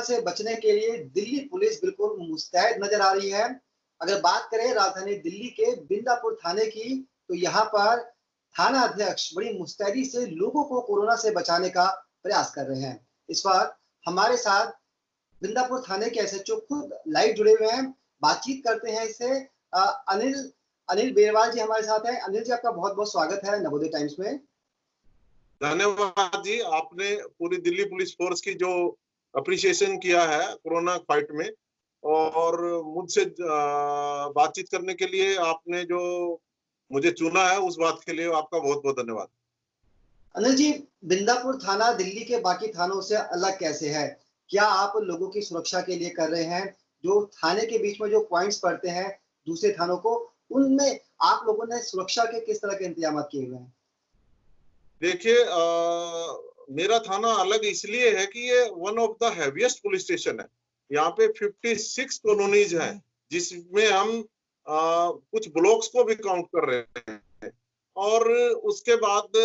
से बचने के लिए दिल्ली पुलिस बिल्कुल मुस्तैद नजर आ रही है। अगर बात करें राजधानी दिल्ली के बिंदापुर थाने की, तो यहाँ पर थाना अध्यक्ष बड़ी मुस्तैदी से लोगों को कोरोना से बचाने का प्रयास कर रहे हैं। इस वक्त हमारे साथ बिंदापुर थाने के एसएचओ खुद लाइव जुड़े हुए हैं, बातचीत करते हैं इससे। अनिल अनिल बेरवाल जी हमारे साथ हैं। अनिल जी, आपका बहुत बहुत स्वागत है नवोदय टाइम्स में। धन्यवाद जी, आपने पूरी दिल्ली पुलिस फोर्स की जो अप्रिशिएशन किया है कोरोना फाइट में, और मुझसे बातचीत करने के लिए आपने जो मुझे चुना है, उस बात के लिए आपका बहुत बहुत धन्यवाद। अनिल जी, बिंदापुर थाना दिल्ली के बाकी थानों से अलग कैसे है? क्या आप लोगों की सुरक्षा के लिए कर रहे हैं? जो थाने के बीच में जो पॉइंट्स पड़ते हैं दूसरे थानों को, उनमें आप लोगों ने सुरक्षा के किस तरह के इंतजाम किए हुए हैं? देखिए, मेरा थाना अलग इसलिए है कि ये one of the heaviest police station है। यहाँ पे 56 कॉलोनीज हैं, जिसमें हम कुछ ब्लॉक्स को भी काउंट कर रहे हैं। और उसके बाद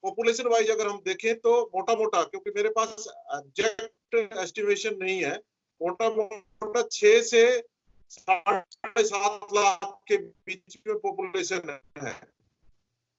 पॉपुलेशन वाइज अगर हम देखें तो मोटा मोटा, क्योंकि मेरे पास एग्जैक्ट एस्टिमेशन नहीं है, मोटा मोटा 6 से 7.5 लाख के बीच में पॉपुलेशन है।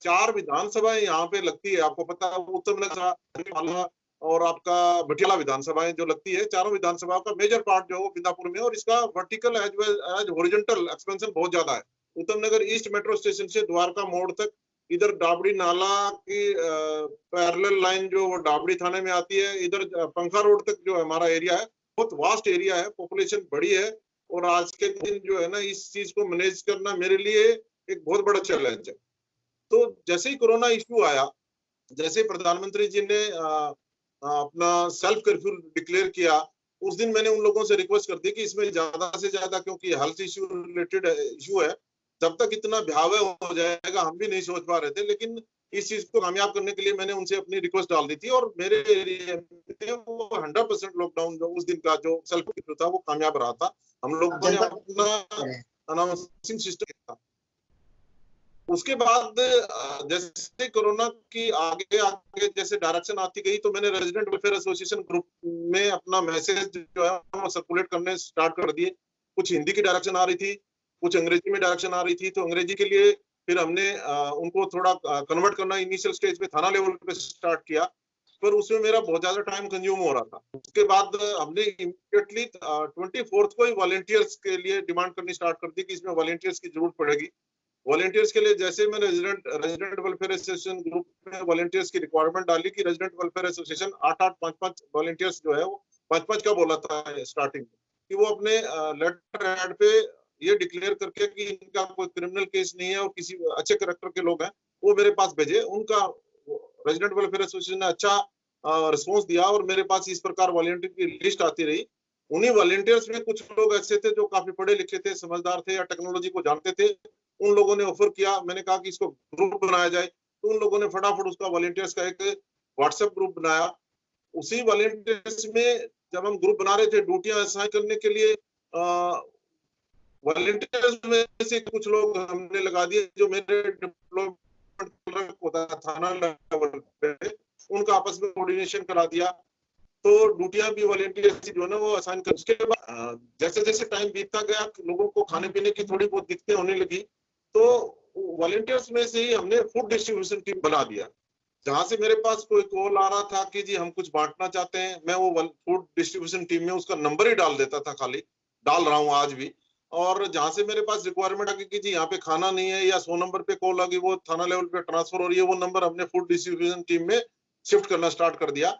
4 विधानसभाएं यहाँ पे लगती है, आपको पता है, उत्तम नगर और आपका भटियाला विधानसभाएं जो लगती है, चारों विधानसभाओं का मेजर पार्ट जो है वो बिंदापुर में, और इसका vertical as well as horizontal expansion बहुत ज्यादा है। उत्तम नगर ईस्ट मेट्रो स्टेशन से द्वारका मोड़ तक, इधर डाबड़ी नाला की पैरेलल लाइन जो वो डाबड़ी थाने में आती है, इधर पंखा रोड तक जो हमारा एरिया है, बहुत वास्ट एरिया है, पॉपुलेशन बड़ी है। और आज के दिन जो है ना, इस चीज को मैनेज करना मेरे लिए एक बहुत बड़ा चैलेंज है। तो जैसे ही कोरोना इश्यू आया, जैसे प्रधानमंत्री जी ने अपना सेल्फ कर्फ्यू डिक्लेयर किया, उस दिन मैंने उन लोगों से रिक्वेस्ट कर दी कि इसमें ज्यादा से ज्यादा, क्योंकि हेल्थ इश्यू रिलेटेड इश्यू है, जब तक इतना भयावह हो जाएगा हम भी नहीं सोच पा रहे थे, लेकिन इस चीज को कामयाब करने के लिए मैंने उनसे अपनी रिक्वेस्ट डाल दी थी, और मेरे एरिया में वो 100% लॉकडाउन जो उस दिन का जो सेल्फ कर्फ्यू था वो कामयाब रहा था। हम लोगों ने अपना अनाउंसिंग सिस्टम था। उसके बाद जैसे कोरोना की आगे आगे जैसे डायरेक्शन आती गई, तो मैंने रेजिडेंट वेलफेयर एसोसिएशन ग्रुप में अपना मैसेज जो है वो सर्कुलेट करने स्टार्ट कर दिए। कुछ हिंदी की डायरेक्शन आ रही थी, कुछ अंग्रेजी में डायरेक्शन आ रही थी, तो अंग्रेजी के लिए फिर हमने उनको थोड़ा कन्वर्ट करना इनिशियल स्टेज पे थाना लेवल पे स्टार्ट किया, पर उसमें मेरा बहुत ज्यादा टाइम कंज्यूम हो रहा था। उसके बाद हमने इमीडिएटली 24 को ही वॉलंटियर्स के लिए डिमांड करनी स्टार्ट कर दी कि इसमें वॉलंटियर्स की जरूरत पड़ेगी। वॉलंटियर्स के लिए जैसे मैंने रेजिडेंट वेलफेयर एसोसिएशन ग्रुप में वॉलंटियर्स की रिक्वायरमेंट डाली कि रेजिडेंट वेलफेयर एसोसिएशन 8-8, 5-5 वॉलंटियर्स जो है वो 5-5 का बोला था स्टार्टिंग में, कि वो अपने लेटर हेड पे ये डिक्लेयर करके कि इनका कोई क्रिमिनल केस नहीं है और किसी अच्छे कैरेक्टर के लोग हैं, वो मेरे पास भेजे। उनका रेजिडेंट वेलफेयर एसोसिएशन ने अच्छा रिस्पॉन्स दिया और मेरे पास इस प्रकार वॉलंटियर की लिस्ट आती रही। उन्हीं वॉलंटियर्स में कुछ लोग ऐसे थे जो काफी पढ़े लिखे थे, समझदार थे या टेक्नोलॉजी को जानते थे। उन लोगों ने ऑफर किया, मैंने कहा कि इसको ग्रुप बनाया जाए, तो उन लोगों ने फटाफट उसका वॉलंटियर्स का एक व्हाट्सएप ग्रुप बनाया। उसी वॉलंटियर्स में जब हम ग्रुप बना रहे थे ड्यूटियां असाइन करने के लिए, वॉलंटियर्स में से कुछ लोग हमने लगा दिए जो मेरे डिप्लोमेंट होता था थाना लेवल पे, उनका आपस में कोऑर्डिनेशन करा दिया, तो ड्यूटियां भी वॉलंटियर्स जो है ना वो असाइन कर। उसके बाद जैसे जैसे टाइम बीतता गया, लोगों को खाने पीने की थोड़ी बहुत दिक्कतें होने लगी, तो वॉलंटियर्स में से ही हमने फूड डिस्ट्रीब्यूशन टीम बना दिया। जहां से मेरे पास कोई कॉल आ रहा था कि जी हम कुछ बांटना चाहते हैं, मैं वो फूड डिस्ट्रीब्यूशन टीम में उसका नंबर ही डाल देता था, खाली डाल रहा हूँ आज भी। और जहां से मेरे पास रिक्वायरमेंट आ गई कि जी यहाँ पे खाना नहीं है, या 100 नंबर पे कॉल आ गई, वो थाना लेवल पे ट्रांसफर हो रही है, वो नंबर हमने फूड डिस्ट्रीब्यूशन टीम में शिफ्ट करना स्टार्ट कर दिया।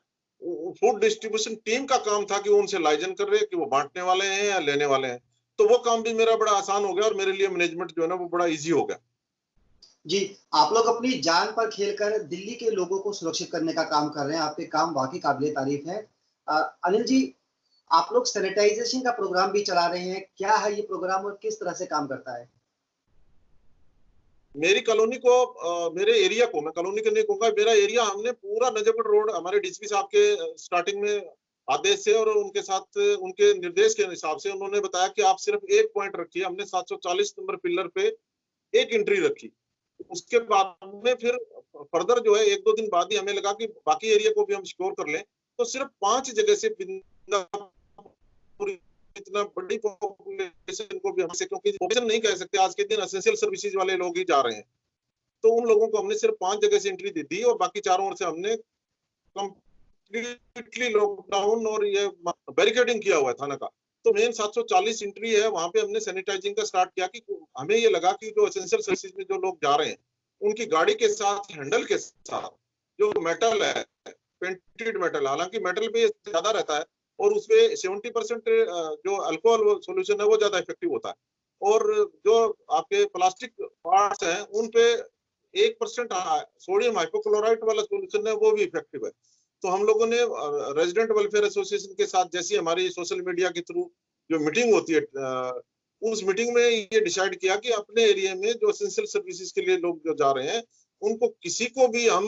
फूड डिस्ट्रीब्यूशन टीम का काम था कि वो उनसे लाइजन कर रहे हैं कि वो बांटने वाले हैं या लेने वाले हैं, तो वो काम भी मेरा बड़ा आसान हो गया और मेरे लिए मैनेजमेंट जो है ना वो बड़ा इजी हो गया। जी, आप लोग अपनी जान पर खेलकर दिल्ली के लोगों को सुरक्षित करने का काम कर रहे हैं। आपके काम वाकई काबिले तारीफ है। अनिल जी, आप लोग सैनिटाइजेशन का प्रोग्राम भी चला रहे हैं, क्या है ये प्रोग्राम और किस तरह से काम करता है? मेरी कॉलोनी को मेरे एरिया को, मैं कॉलोनी के नहीं कहूंगा, मेरा एरिया हमने पूरा नजफगढ़ रोड, हमारे डीसीपी साहब के स्टार्टिंग में आदेश से और उनके साथ उनके निर्देश के हिसाब से उन्होंने बताया कि आप सिर्फ एक पॉइंट रखिए। हमने 740 नंबर पिलर पे एक एंट्री रखी। उसके बाद में फिर फर्दर जो है 1-2 दिन बाद ही हमें लगा कि बाकी एरिया को भी हम सिक्योर कर लें, तो सिर्फ 5 जगह से और इतना बड़ी पॉपुलेशन को भी हमसे, क्योंकि पॉपुलेशन नहीं कह सकते, आज के दिन एसेंशियल सर्विसेज वाले लोग ही जा रहे हैं, तो उन लोगों को हमने सिर्फ 5 जगह से एंट्री दी थी और बाकी चारों ओर से हमने कंप्लीटली लॉकडाउन और ये बैरिकेडिंग किया हुआ है थाना का। तो मेन 740 एंट्री है, वहां पे हमने सैनिटाइजिंग का स्टार्ट किया कि हमें ये लगा कि जो एसेंशियल सर्विसेज में जो लोग जा रहे हैं उनकी गाड़ी के साथ, हैंडल के साथ जो मेटल है, पेंटेड मेटल, हालांकि मेटल पे ज्यादा रहता है और उसपे 70% जो अल्कोहल सोल्यूशन है वो ज्यादा इफेक्टिव होता है, और जो आपके प्लास्टिक पार्ट्स हैं उन पे 1% सोडियम हाइपोक्लोराइट वाला सोल्यूशन है वो भी इफेक्टिव है। तो हम लोगों ने रेजिडेंट वेलफेयर एसोसिएशन के साथ, जैसी हमारी सोशल मीडिया के थ्रू जो मीटिंग होती है, उस मीटिंग में ये डिसाइड किया कि अपने एरिया में जो एसेंशियल सर्विसेज के लिए लोग जो जा रहे हैं उनको किसी को भी हम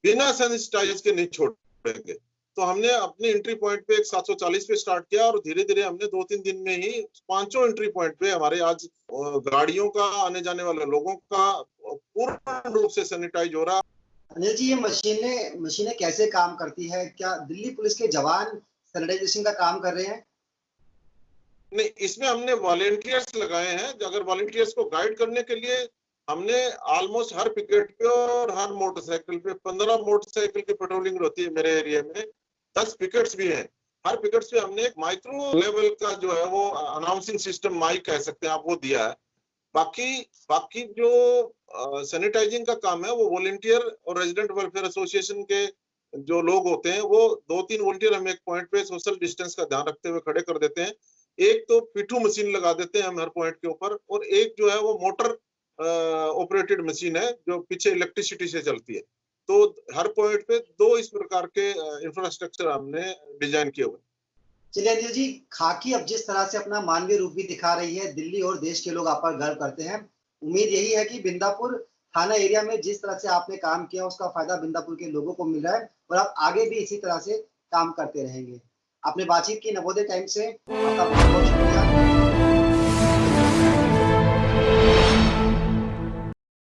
बिना सैनिटाइज के नहीं छोड़ेंगे। तो हमने अपने एंट्री पॉइंट पे एक 740 पे स्टार्ट किया और धीरे धीरे हमने 2-3 दिन में ही 5 एंट्री पॉइंट पे हमारे आज गाड़ियों का, आने जाने वाले लोगों का पूर्ण रूप से सैनिटाइज हो रहा। अनिल जी, ये मशीनें कैसे काम करती है? क्या दिल्ली पुलिस के जवान सैनिटाइजेशन का काम कर रहे हैं? नहीं, इसमें हमने वॉलेंटियर्स लगाए हैं। अगर वॉलेंटियर्स को गाइड करने के लिए हमने ऑलमोस्ट हर पिकेट पे और हर मोटरसाइकिल पे 15 मोटरसाइकिल की पेट्रोलिंग होती है मेरे एरिया में, 10 पिकेट्स भी हैं। हर पिकेट्स पे हमने एक माइक्रो लेवल का जो है वो अनाउंसिंग सिस्टम, माइक कह सकते हैं आप, वो दिया है। बाकी जो सैनिटाइजिंग का काम है वो वॉलेंटियर और रेजिडेंट वेलफेयर एसोसिएशन के जो लोग होते हैं वो 2-3 वॉलंटियर हम एक पॉइंट पे सोशल डिस्टेंस का ध्यान रखते हुए खड़े कर देते हैं। एक तो पिट्ठू मशीन लगा देते हैं हम हर पॉइंट के ऊपर, और एक जो है वो मोटर ऑपरेटेड मशीन है जो पीछे इलेक्ट्रिसिटी से चलती है। तो हर पॉइंट पे 2 इस प्रकार के इंफ्रास्ट्रक्चर हमने डिजाइन किए हुए। चलिए अनिल जी, खाकी अब जिस तरह से अपना मानवीय रूप भी दिखा रही है, दिल्ली और देश के लोग आप पर गर्व करते हैं। उम्मीद यही है कि बिंदापुर थाना एरिया में जिस तरह से आपने काम किया उसका फायदा बिंदापुर के लोगों को मिल रहा है और आप आगे भी इसी तरह से काम करते रहेंगे। आपने बातचीत की नवोदय टाइम्स से, आपका बहुत बहुत शुक्रिया।